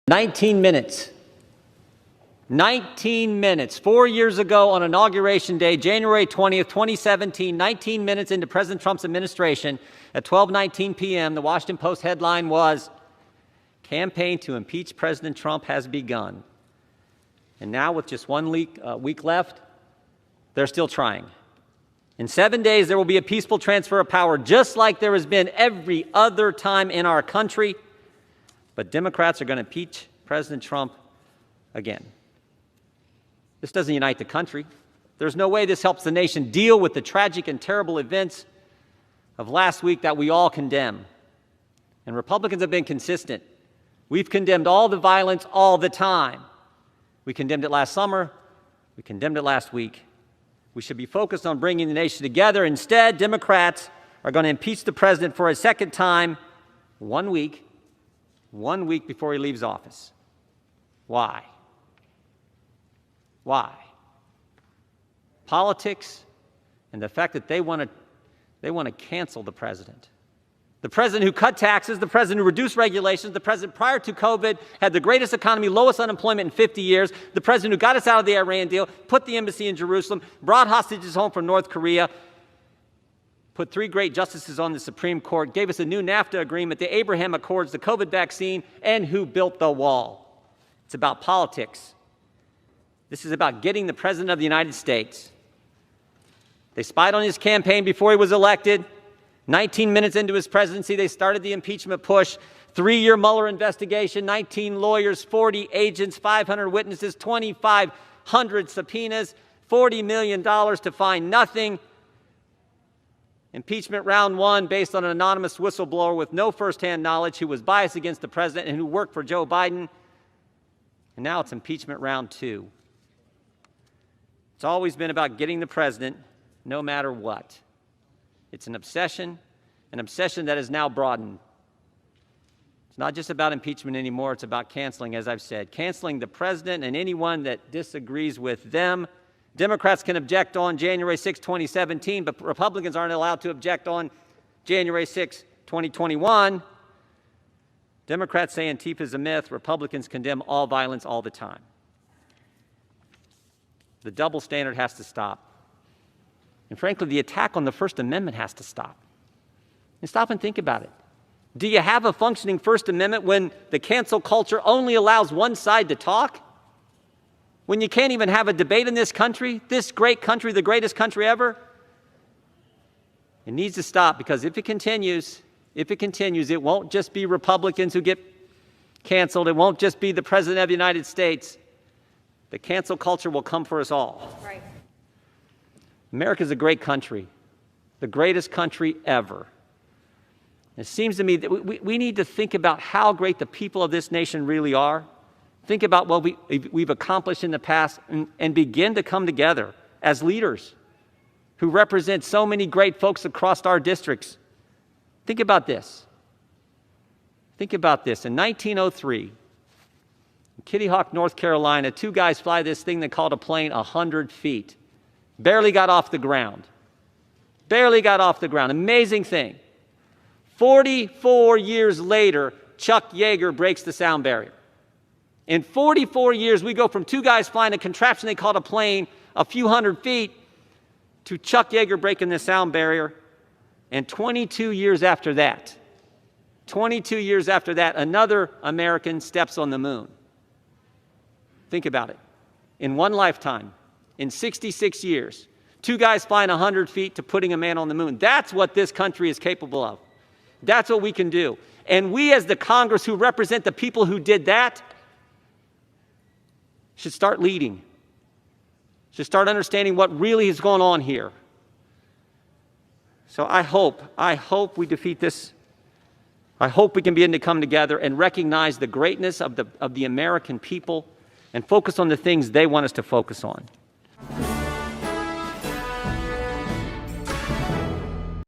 19 minutes. 19 minutes. 4 years ago on Inauguration Day, January 20th, 2017, 19 minutes into President Trump's administration, at 12:19 p.m., the Washington Post headline was, "Campaign to impeach President Trump has begun." And now, with just 1 week left, they're still trying. In 7 days, there will be a peaceful transfer of power, just like there has been every other time in our country. But Democrats are going to impeach President Trump again. This doesn't unite the country. There's no way this helps the nation deal with the tragic and terrible events of last week that we all condemn. And Republicans have been consistent. We've condemned all the violence all the time. We condemned it last summer. We condemned it last week. We should be focused on bringing the nation together. Instead, Democrats are going to impeach the president for a second time 1 week before he leaves office. Why? Why? Politics and the fact that they want to cancel the president. The president who cut taxes, the president who reduced regulations, the president prior to COVID had the greatest economy, lowest unemployment in 50 years, the president who got us out of the Iran deal, put the embassy in Jerusalem, brought hostages home from North Korea, put 3 great justices on the Supreme Court, gave us a new NAFTA agreement, the Abraham Accords, the COVID vaccine, and who built the wall. It's about politics. This is about getting the President of the United States. They spied on his campaign before he was elected. 19 minutes into his presidency, they started the impeachment push. 3-year Mueller investigation, 19 lawyers, 40 agents, 500 witnesses, 2,500 subpoenas, $40 million to find nothing. Impeachment round 1 based on an anonymous whistleblower with no firsthand knowledge who was biased against the president and who worked for Joe Biden. And now it's impeachment round 2. It's always been about getting the president no matter what. It's an obsession that is now broadened. It's not just about impeachment anymore, it's about canceling, as I've said. Canceling the president and anyone that disagrees with them. Democrats can object on January 6, 2017, but Republicans aren't allowed to object on January 6, 2021. Democrats say Antifa is a myth. Republicans condemn all violence all the time. The double standard has to stop. And frankly, the attack on the First Amendment has to stop. And stop and think about it. Do you have a functioning First Amendment when the cancel culture only allows one side to talk? When you can't even have a debate in this country, this great country, the greatest country ever? It needs to stop, because if it continues, it won't just be Republicans who get canceled. It won't just be the President of the United States. The cancel culture will come for us all. Right. America's a great country, the greatest country ever. It seems to me that we need to think about how great the people of this nation really are. Think about what we've accomplished in the past and begin to come together as leaders who represent so many great folks across our districts. Think about this. Think about this. In 1903, in Kitty Hawk, North Carolina, 2 guys fly this thing they called a plane 100 feet. Barely got off the ground. Barely got off the ground. Amazing thing. 44 years later, Chuck Yeager breaks the sound barrier. In 44 years, we go from 2 guys flying a contraption they called a plane a few hundred feet to Chuck Yeager breaking the sound barrier. And 22 years after that, another American steps on the moon. Think about it. In one lifetime, in 66 years, 2 guys flying 100 feet to putting a man on the moon. That's what this country is capable of. That's what we can do. And we, as the Congress who represent the people who did that, should start leading. Should start understanding what really is going on here. So I hope we defeat this. I hope we can begin to come together and recognize the greatness of the American people and focus on the things they want us to focus on.